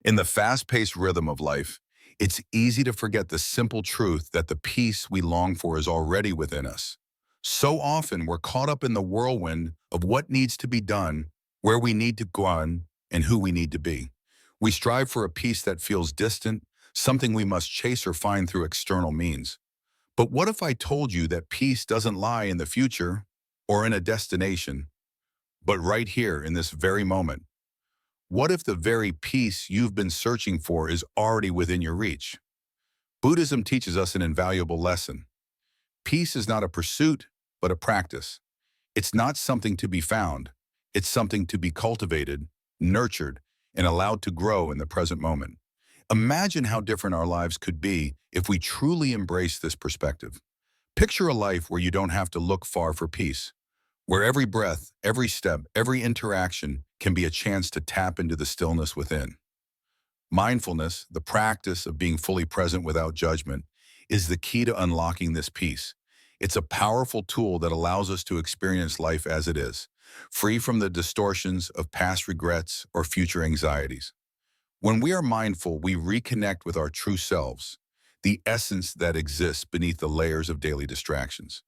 In the fast-paced rhythm of life, it's easy to forget the simple truth that the peace we long for is already within us. So often, we're caught up in the whirlwind of what needs to be done, where we need to go on, and who we need to be. We strive for a peace that feels distant, something we must chase or find through external means. But what if I told you that peace doesn't lie in the future or in a destination, but right here in this very moment? What if the very peace you've been searching for is already within your reach? Buddhism teaches us an invaluable lesson. Peace is not a pursuit, but a practice. It's not something to be found. It's something to be cultivated, nurtured, and allowed to grow in the present moment. Imagine how different our lives could be if we truly embrace this perspective. Picture a life where you don't have to look far for peace, where every breath, every step, every interaction can be a chance to tap into the stillness within. Mindfulness, the practice of being fully present without judgment, is the key to unlocking this peace. It's a powerful tool that allows us to experience life as it is, free from the distortions of past regrets or future anxieties. When we are mindful, we reconnect with our true selves, the essence that exists beneath the layers of daily distractions.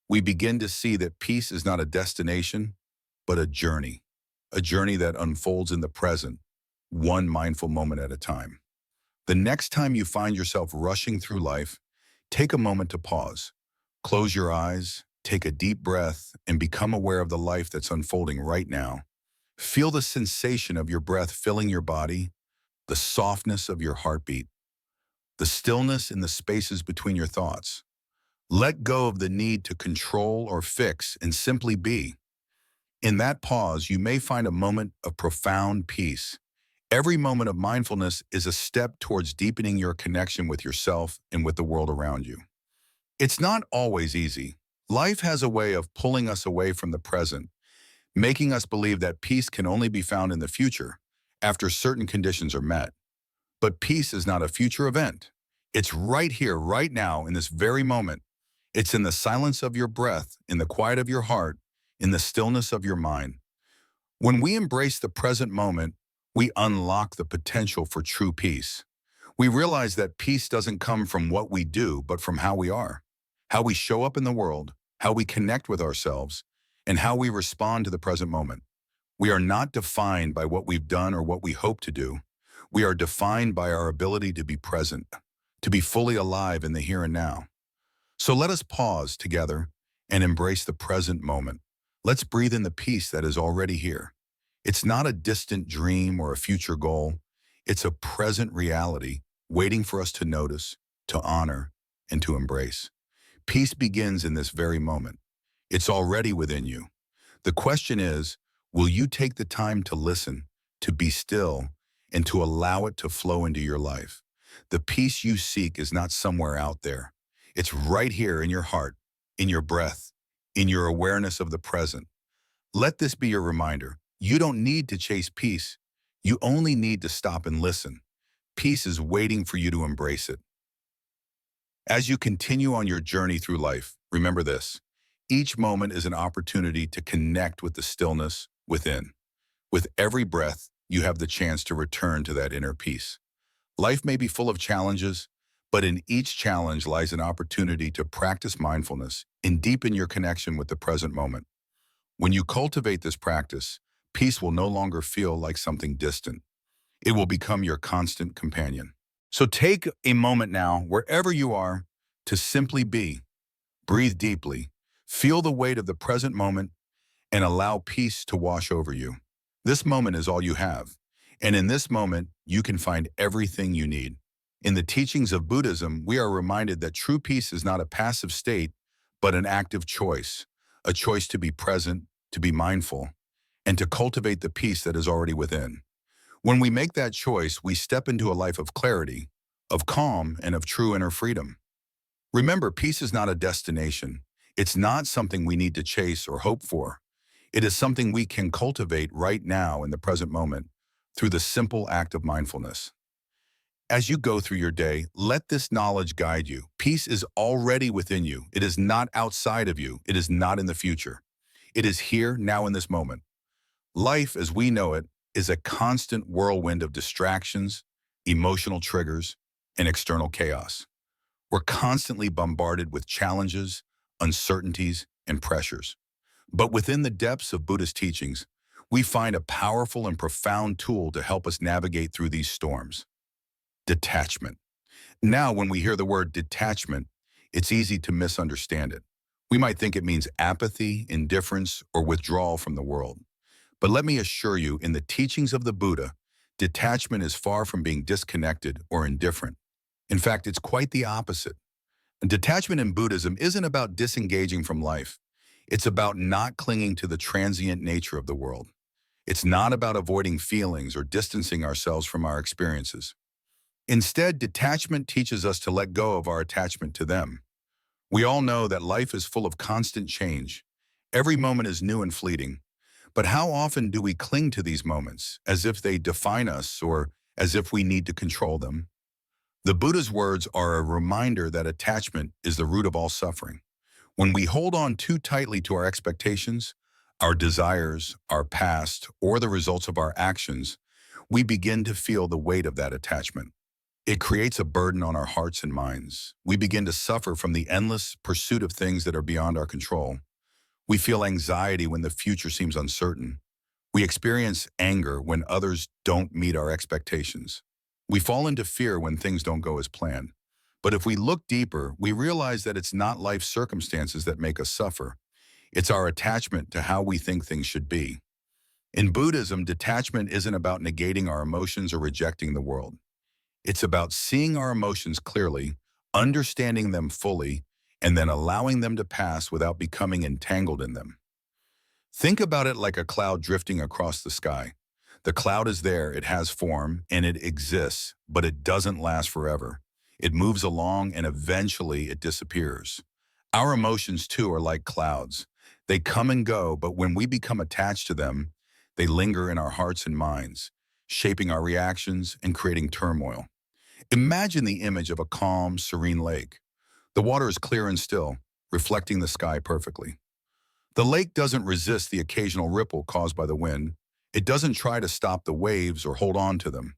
We begin to see that peace is not a destination, but a journey that unfolds in the present, one mindful moment at a time. The next time you find yourself rushing through life, take a moment to pause. Close your eyes, take a deep breath, and become aware of the life that's unfolding right now. Feel the sensation of your breath filling your body, the softness of your heartbeat, the stillness in the spaces between your thoughts. Let go of the need to control or fix and simply be. In that pause, you may find a moment of profound peace. Every moment of mindfulness is a step towards deepening your connection with yourself and with the world around you. It's not always easy. Life has a way of pulling us away from the present, making us believe that peace can only be found in the future, after certain conditions are met. But peace is not a future event. It's right here, right now, in this very moment. It's in the silence of your breath, in the quiet of your heart, in the stillness of your mind. When we embrace the present moment, we unlock the potential for true peace. We realize that peace doesn't come from what we do, but from how we are, how we show up in the world, how we connect with ourselves, and how we respond to the present moment. We are not defined by what we've done or what we hope to do. We are defined by our ability to be present, to be fully alive in the here and now. So let us pause together and embrace the present moment. Let's breathe in the peace that is already here. It's not a distant dream or a future goal. It's a present reality waiting for us to notice, to honor, and to embrace. Peace begins in this very moment. It's already within you. The question is, will you take the time to listen, to be still, and to allow it to flow into your life? The peace you seek is not somewhere out there. It's right here in your heart, in your breath, in your awareness of the present. Let this be your reminder. You don't need to chase peace. You only need to stop and listen. Peace is waiting for you to embrace it. As you continue on your journey through life, remember this. Each moment is an opportunity to connect with the stillness within. With every breath, you have the chance to return to that inner peace. Life may be full of challenges, but in each challenge lies an opportunity to practice mindfulness and deepen your connection with the present moment. When you cultivate this practice, peace will no longer feel like something distant. It will become your constant companion. So take a moment now, wherever you are, to simply be. Breathe deeply, feel the weight of the present moment, and allow peace to wash over you. This moment is all you have, and in this moment, you can find everything you need. In the teachings of Buddhism, we are reminded that true peace is not a passive state, but an active choice, a choice to be present, to be mindful, and to cultivate the peace that is already within. When we make that choice, we step into a life of clarity, of calm, and of true inner freedom. Remember, peace is not a destination. It's not something we need to chase or hope for. It is something we can cultivate right now in the present moment through the simple act of mindfulness. As you go through your day, let this knowledge guide you. Peace is already within you. It is not outside of you. It is not in the future. It is here, now in this moment. Life, as we know it, is a constant whirlwind of distractions, emotional triggers, and external chaos. We're constantly bombarded with challenges, uncertainties, and pressures. But within the depths of Buddhist teachings, we find a powerful and profound tool to help us navigate through these storms: detachment. Now, when we hear the word detachment, it's easy to misunderstand it. We might think it means apathy, indifference, or withdrawal from the world. But let me assure you, in the teachings of the Buddha, detachment is far from being disconnected or indifferent. In fact, it's quite the opposite. And detachment in Buddhism isn't about disengaging from life. It's about not clinging to the transient nature of the world. It's not about avoiding feelings or distancing ourselves from our experiences. Instead, detachment teaches us to let go of our attachment to them. We all know that life is full of constant change. Every moment is new and fleeting. But how often do we cling to these moments as if they define us or as if we need to control them? The Buddha's words are a reminder that attachment is the root of all suffering. When we hold on too tightly to our expectations, our desires, our past, or the results of our actions, we begin to feel the weight of that attachment. It creates a burden on our hearts and minds. We begin to suffer from the endless pursuit of things that are beyond our control. We feel anxiety when the future seems uncertain. We experience anger when others don't meet our expectations. We fall into fear when things don't go as planned. But if we look deeper, we realize that it's not life circumstances that make us suffer. It's our attachment to how we think things should be. In Buddhism, detachment isn't about negating our emotions or rejecting the world. It's about seeing our emotions clearly, understanding them fully, and then allowing them to pass without becoming entangled in them. Think about it like a cloud drifting across the sky. The cloud is there, it has form, and it exists, but it doesn't last forever. It moves along and eventually it disappears. Our emotions too are like clouds. They come and go, but when we become attached to them, they linger in our hearts and minds, shaping our reactions and creating turmoil. Imagine the image of a calm, serene lake. The water is clear and still, reflecting the sky perfectly. The lake doesn't resist the occasional ripple caused by the wind. It doesn't try to stop the waves or hold on to them.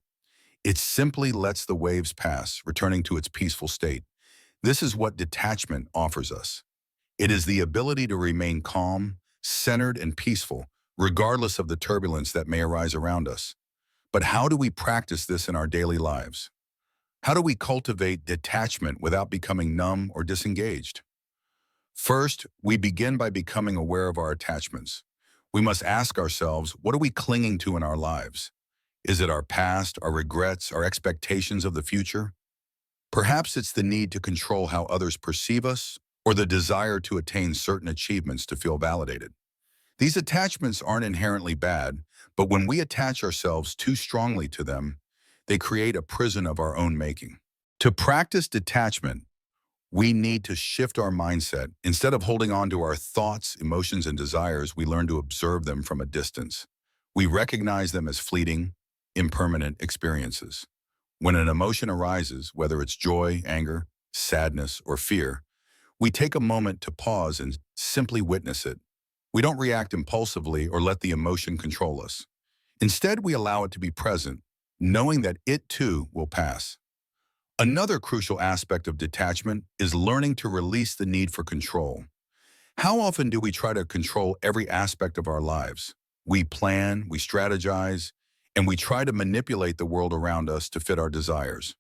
It simply lets the waves pass, returning to its peaceful state. This is what detachment offers us. It is the ability to remain calm, centered, and peaceful, regardless of the turbulence that may arise around us. But how do we practice this in our daily lives? How do we cultivate detachment without becoming numb or disengaged? First, we begin by becoming aware of our attachments. We must ask ourselves, what are we clinging to in our lives? Is it our past, our regrets, our expectations of the future? Perhaps it's the need to control how others perceive us, or the desire to attain certain achievements to feel validated. These attachments aren't inherently bad, but when we attach ourselves too strongly to them, they create a prison of our own making. To practice detachment, we need to shift our mindset. Instead of holding on to our thoughts, emotions, and desires, we learn to observe them from a distance. We recognize them as fleeting, impermanent experiences. When an emotion arises, whether it's joy, anger, sadness, or fear, we take a moment to pause and simply witness it. We don't react impulsively or let the emotion control us. Instead, we allow it to be present, knowing that it too will pass. Another crucial aspect of detachment is learning to release the need for control. How often do we try to control every aspect of our lives? We plan, we strategize, and we try to manipulate the world around us to fit our desires.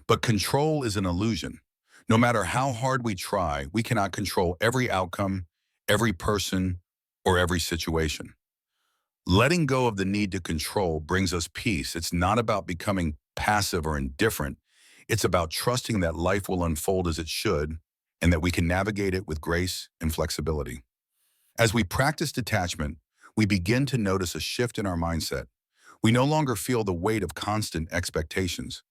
But control is an illusion. No matter how hard we try, we cannot control every outcome, every person, or every situation. Letting go of the need to control brings us peace. It's not about becoming passive or indifferent. It's about trusting that life will unfold as it should and that we can navigate it with grace and flexibility. As we practice detachment, we begin to notice a shift in our mindset. We no longer feel the weight of constant expectations.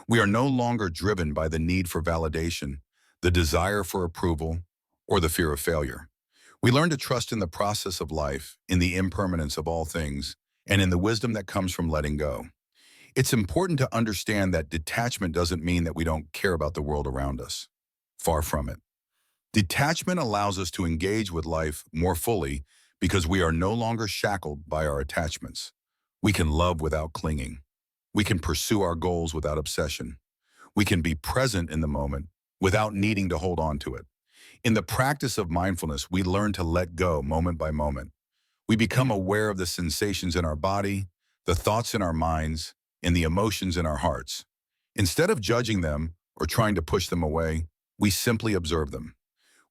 We are no longer driven by the need for validation, the desire for approval, or the fear of failure. We learn to trust in the process of life, in the impermanence of all things, and in the wisdom that comes from letting go. It's important to understand that detachment doesn't mean that we don't care about the world around us. Far from it. Detachment allows us to engage with life more fully because we are no longer shackled by our attachments. We can love without clinging. We can pursue our goals without obsession. We can be present in the moment without needing to hold on to it. In the practice of mindfulness, we learn to let go moment by moment. We become aware of the sensations in our body, the thoughts in our minds, and the emotions in our hearts. Instead of judging them or trying to push them away, we simply observe them.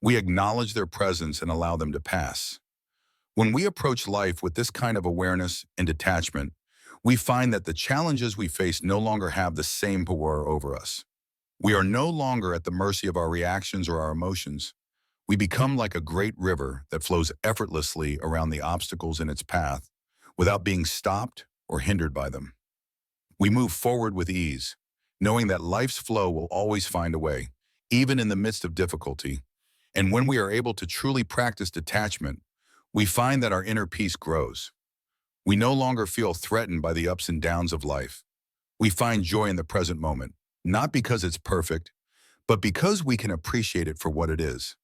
We acknowledge their presence and allow them to pass. When we approach life with this kind of awareness and detachment, we find that the challenges we face no longer have the same power over us. We are no longer at the mercy of our reactions or our emotions. We become like a great river that flows effortlessly around the obstacles in its path without being stopped or hindered by them. We move forward with ease, knowing that life's flow will always find a way, even in the midst of difficulty. And when we are able to truly practice detachment, we find that our inner peace grows. We no longer feel threatened by the ups and downs of life. We find joy in the present moment, not because it's perfect, but because we can appreciate it for what it is.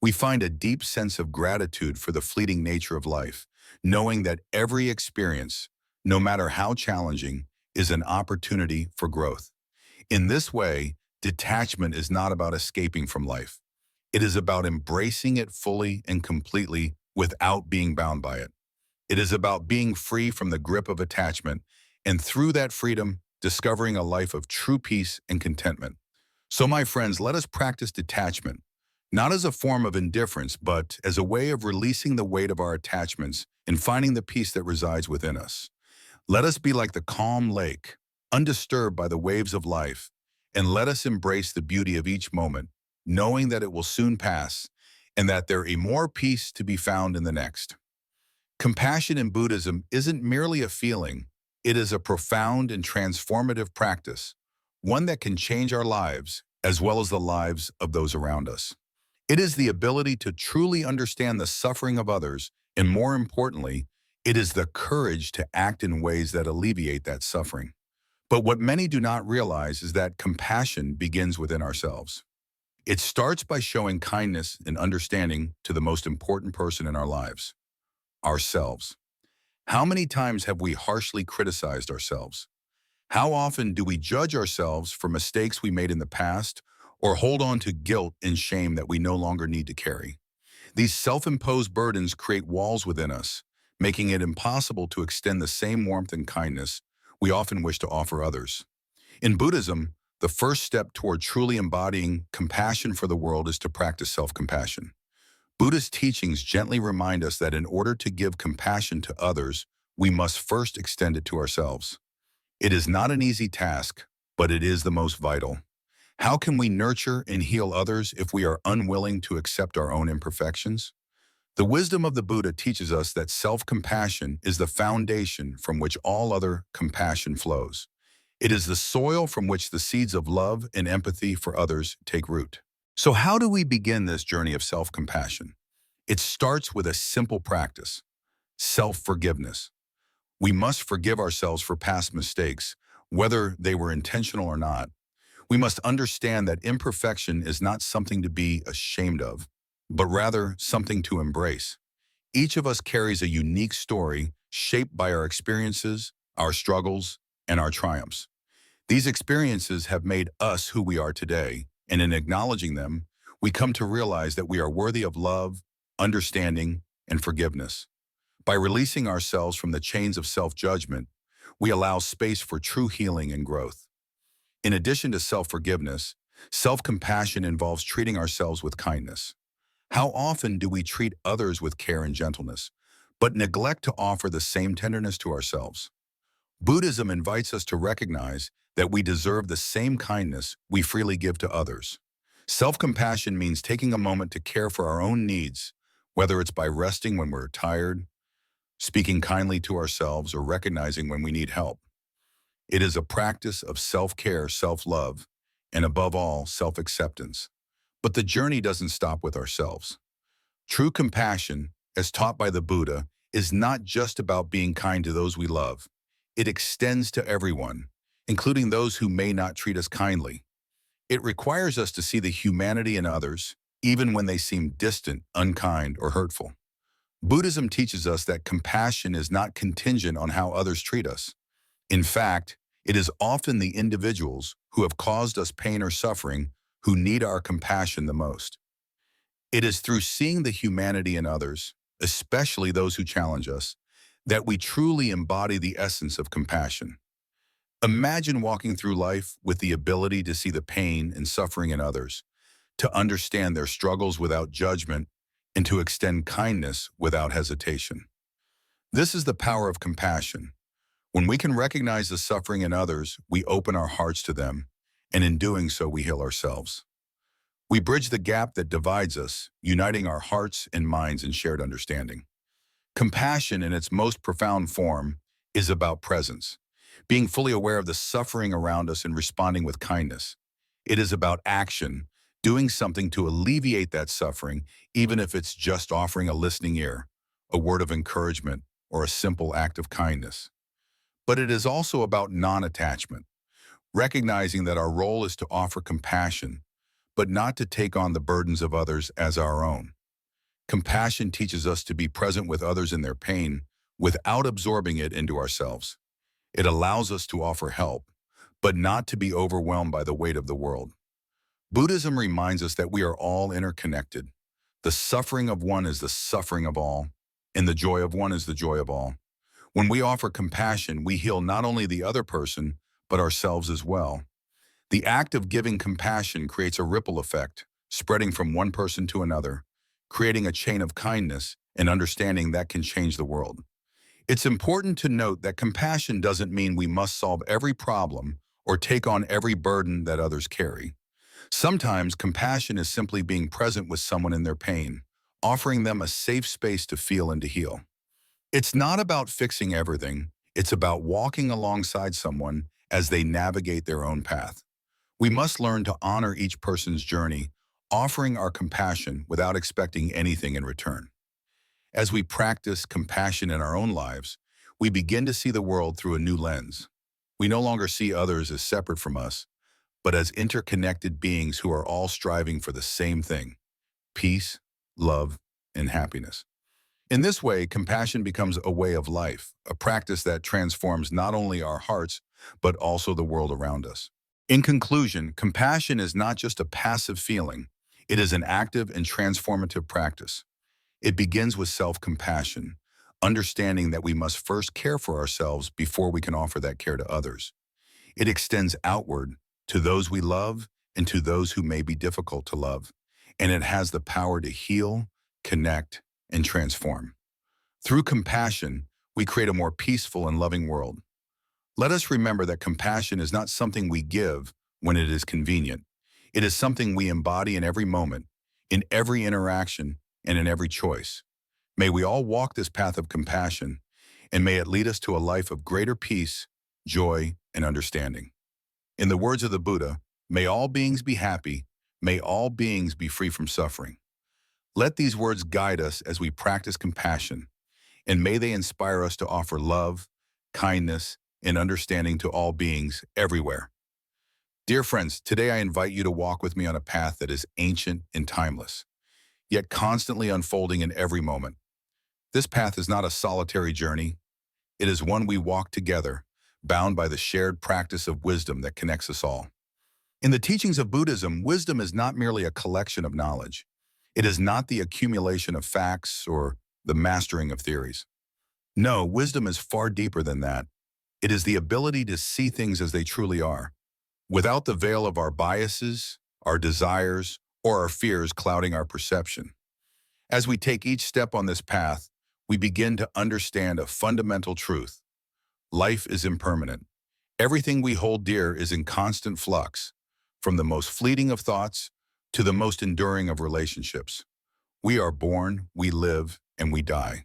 We find a deep sense of gratitude for the fleeting nature of life, knowing that every experience, no matter how challenging, is an opportunity for growth. In this way, detachment is not about escaping from life. It is about embracing it fully and completely without being bound by it. It is about being free from the grip of attachment, and through that freedom, discovering a life of true peace and contentment. So, my friends, let us practice detachment, not as a form of indifference, but as a way of releasing the weight of our attachments and finding the peace that resides within us. Let us be like the calm lake, undisturbed by the waves of life, and let us embrace the beauty of each moment, knowing that it will soon pass and that there is more peace to be found in the next. Compassion in Buddhism isn't merely a feeling, it is a profound and transformative practice, one that can change our lives as well as the lives of those around us. It is the ability to truly understand the suffering of others, and more importantly, it is the courage to act in ways that alleviate that suffering. But what many do not realize is that compassion begins within ourselves. It starts by showing kindness and understanding to the most important person in our lives, ourselves. How many times have we harshly criticized ourselves? How often do we judge ourselves for mistakes we made in the past or hold on to guilt and shame that we no longer need to carry? These self-imposed burdens create walls within us, making it impossible to extend the same warmth and kindness we often wish to offer others. In Buddhism, the first step toward truly embodying compassion for the world is to practice self-compassion. Buddhist teachings gently remind us that in order to give compassion to others, we must first extend it to ourselves. It is not an easy task, but it is the most vital. How can we nurture and heal others if we are unwilling to accept our own imperfections? The wisdom of the Buddha teaches us that self-compassion is the foundation from which all other compassion flows. It is the soil from which the seeds of love and empathy for others take root. So how do we begin this journey of self-compassion? It starts with a simple practice, self-forgiveness. We must forgive ourselves for past mistakes, whether they were intentional or not. We must understand that imperfection is not something to be ashamed of, but rather something to embrace. Each of us carries a unique story shaped by our experiences, our struggles, and our triumphs. These experiences have made us who we are today, and in acknowledging them, we come to realize that we are worthy of love, understanding, and forgiveness. By releasing ourselves from the chains of self-judgment, we allow space for true healing and growth. In addition to self-forgiveness, self-compassion involves treating ourselves with kindness. How often do we treat others with care and gentleness, but neglect to offer the same tenderness to ourselves? Buddhism invites us to recognize that we deserve the same kindness we freely give to others. Self-compassion means taking a moment to care for our own needs, whether it's by resting when we're tired, speaking kindly to ourselves, or recognizing when we need help. It is a practice of self-care, self-love, and above all, self-acceptance. But the journey doesn't stop with ourselves. True compassion, as taught by the Buddha, is not just about being kind to those we love. It extends to everyone, including those who may not treat us kindly. It requires us to see the humanity in others, even when they seem distant, unkind, or hurtful. Buddhism teaches us that compassion is not contingent on how others treat us. In fact, it is often the individuals who have caused us pain or suffering who need our compassion the most. It is through seeing the humanity in others, especially those who challenge us, that we truly embody the essence of compassion. Imagine walking through life with the ability to see the pain and suffering in others, to understand their struggles without judgment, and to extend kindness without hesitation. This is the power of compassion. When we can recognize the suffering in others, we open our hearts to them, and in doing so, we heal ourselves. We bridge the gap that divides us, uniting our hearts and minds in shared understanding. Compassion, in its most profound form, is about presence, being fully aware of the suffering around us and responding with kindness. It is about action, doing something to alleviate that suffering, even if it's just offering a listening ear, a word of encouragement, or a simple act of kindness. But it is also about non-attachment, recognizing that our role is to offer compassion, but not to take on the burdens of others as our own. Compassion teaches us to be present with others in their pain without absorbing it into ourselves. It allows us to offer help, but not to be overwhelmed by the weight of the world. Buddhism reminds us that we are all interconnected. The suffering of one is the suffering of all, and the joy of one is the joy of all. When we offer compassion, we heal not only the other person, but ourselves as well. The act of giving compassion creates a ripple effect, spreading from one person to another, creating a chain of kindness and understanding that can change the world. It's important to note that compassion doesn't mean we must solve every problem or take on every burden that others carry. Sometimes compassion is simply being present with someone in their pain, offering them a safe space to feel and to heal. It's not about fixing everything, it's about walking alongside someone as they navigate their own path. We must learn to honor each person's journey, offering our compassion without expecting anything in return. As we practice compassion in our own lives, we begin to see the world through a new lens. We no longer see others as separate from us, but as interconnected beings who are all striving for the same thing: peace, love, and happiness. In this way, compassion becomes a way of life, a practice that transforms not only our hearts, but also the world around us. In conclusion, compassion is not just a passive feeling, it is an active and transformative practice. It begins with self-compassion, understanding that we must first care for ourselves before we can offer that care to others. It extends outward to those we love and to those who may be difficult to love, and it has the power to heal, connect, and transform. Through compassion, we create a more peaceful and loving world. Let us remember that compassion is not something we give when it is convenient. It is something we embody in every moment, in every interaction, and in every choice. May we all walk this path of compassion, and may it lead us to a life of greater peace, joy, and understanding. In the words of the Buddha, may all beings be happy, may all beings be free from suffering. Let these words guide us as we practice compassion, and may they inspire us to offer love, kindness, and understanding to all beings everywhere. Dear friends, today I invite you to walk with me on a path that is ancient and timeless, yet constantly unfolding in every moment. This path is not a solitary journey. It is one we walk together, bound by the shared practice of wisdom that connects us all. In the teachings of Buddhism, wisdom is not merely a collection of knowledge. It is not the accumulation of facts or the mastering of theories. No, wisdom is far deeper than that. It is the ability to see things as they truly are, without the veil of our biases, our desires, or our fears clouding our perception. As we take each step on this path, we begin to understand a fundamental truth. Life is impermanent. Everything we hold dear is in constant flux, from the most fleeting of thoughts to the most enduring of relationships. We are born, we live, and we die.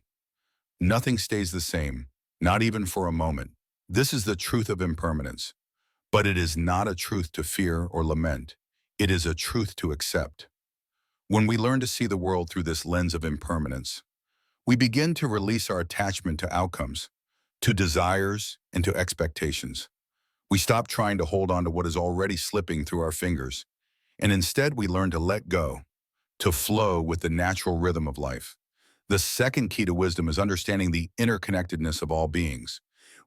Nothing stays the same, not even for a moment. This is the truth of impermanence. But it is not a truth to fear or lament. It is a truth to accept. When we learn to see the world through this lens of impermanence, we begin to release our attachment to outcomes, to desires, and to expectations. We stop trying to hold on to what is already slipping through our fingers, and instead we learn to let go, to flow with the natural rhythm of life. The second key to wisdom is understanding the interconnectedness of all beings.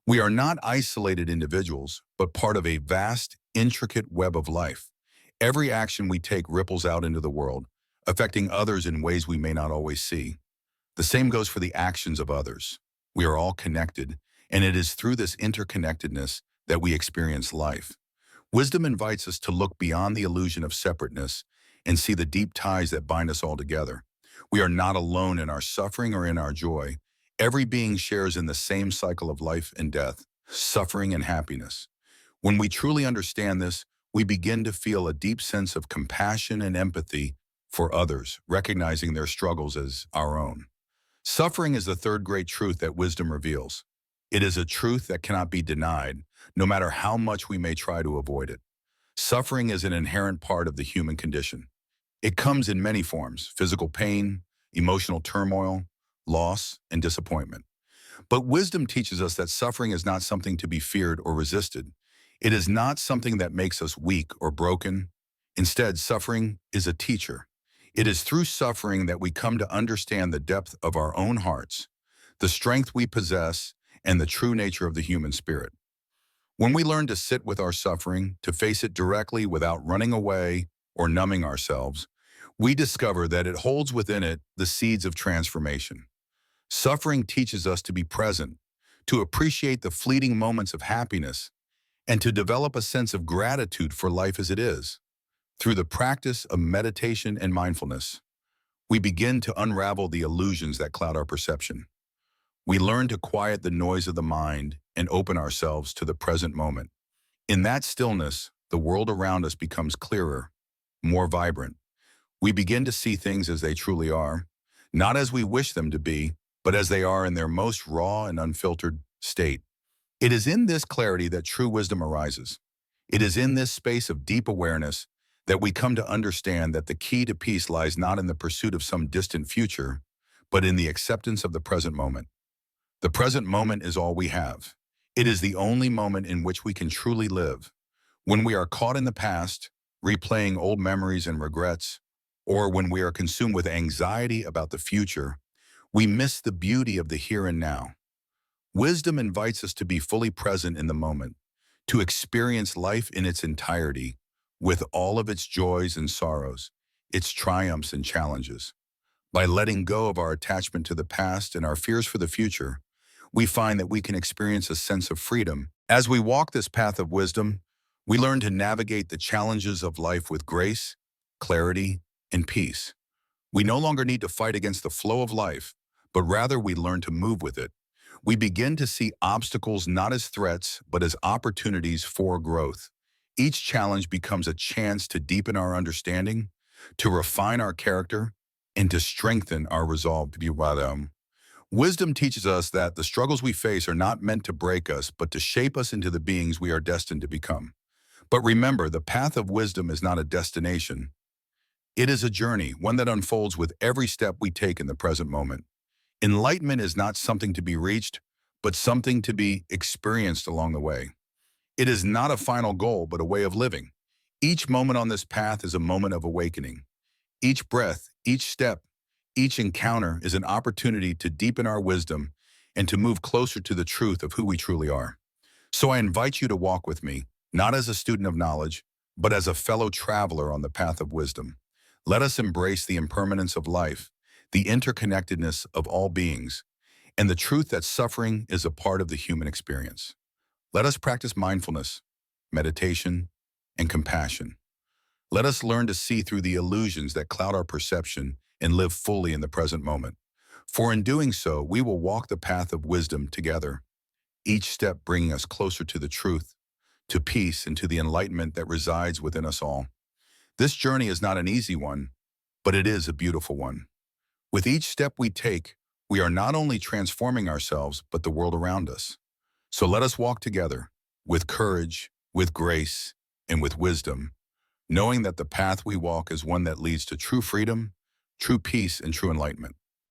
We are not isolated individuals, but part of a vast, intricate web of life. Every action we take ripples out into the world, affecting others in ways we may not always see. The same goes for the actions of others. We are all connected, and it is through this interconnectedness that we experience life. Wisdom invites us to look beyond the illusion of separateness and see the deep ties that bind us all together. We are not alone in our suffering or in our joy. Every being shares in the same cycle of life and death, suffering and happiness. When we truly understand this, we begin to feel a deep sense of compassion and empathy for others, recognizing their struggles as our own. Suffering is the third great truth that wisdom reveals. It is a truth that cannot be denied, no matter how much we may try to avoid it. Suffering is an inherent part of the human condition. It comes in many forms: physical pain, emotional turmoil, loss, and disappointment. But wisdom teaches us that suffering is not something to be feared or resisted. It is not something that makes us weak or broken. Instead, suffering is a teacher. It is through suffering that we come to understand the depth of our own hearts, the strength we possess, and the true nature of the human spirit. When we learn to sit with our suffering, to face it directly without running away or numbing ourselves, we discover that it holds within it the seeds of transformation. Suffering teaches us to be present, to appreciate the fleeting moments of happiness, and to develop a sense of gratitude for life as it is. Through the practice of meditation and mindfulness, we begin to unravel the illusions that cloud our perception. We learn to quiet the noise of the mind and open ourselves to the present moment. In that stillness, the world around us becomes clearer, more vibrant. We begin to see things as they truly are, not as we wish them to be, but as they are in their most raw and unfiltered state. It is in this clarity that true wisdom arises. It is in this space of deep awareness that we come to understand that the key to peace lies not in the pursuit of some distant future, but in the acceptance of the present moment. The present moment is all we have. It is the only moment in which we can truly live. When we are caught in the past, replaying old memories and regrets, or when we are consumed with anxiety about the future, we miss the beauty of the here and now. Wisdom invites us to be fully present in the moment, to experience life in its entirety, with all of its joys and sorrows, its triumphs and challenges. By letting go of our attachment to the past and our fears for the future, we find that we can experience a sense of freedom. As we walk this path of wisdom, we learn to navigate the challenges of life with grace, clarity, and peace. We no longer need to fight against the flow of life, but rather we learn to move with it. We begin to see obstacles not as threats, but as opportunities for growth. Each challenge becomes a chance to deepen our understanding, to refine our character, and to strengthen our resolve to be with them. Wisdom teaches us that the struggles we face are not meant to break us, but to shape us into the beings we are destined to become. But remember, the path of wisdom is not a destination. It is a journey, one that unfolds with every step we take in the present moment. Enlightenment is not something to be reached, but something to be experienced along the way. It is not a final goal, but a way of living. Each moment on this path is a moment of awakening. Each breath, each step, each encounter is an opportunity to deepen our wisdom and to move closer to the truth of who we truly are. So I invite you to walk with me, not as a student of knowledge, but as a fellow traveler on the path of wisdom. Let us embrace the impermanence of life, the interconnectedness of all beings, and the truth that suffering is a part of the human experience. Let us practice mindfulness, meditation, and compassion. Let us learn to see through the illusions that cloud our perception and live fully in the present moment. For in doing so, we will walk the path of wisdom together, each step bringing us closer to the truth, to peace, and to the enlightenment that resides within us all. This journey is not an easy one, but it is a beautiful one. With each step we take, we are not only transforming ourselves, but the world around us. So let us walk together, with courage, with grace, and with wisdom, knowing that the path we walk is one that leads to true freedom, true peace, and true enlightenment.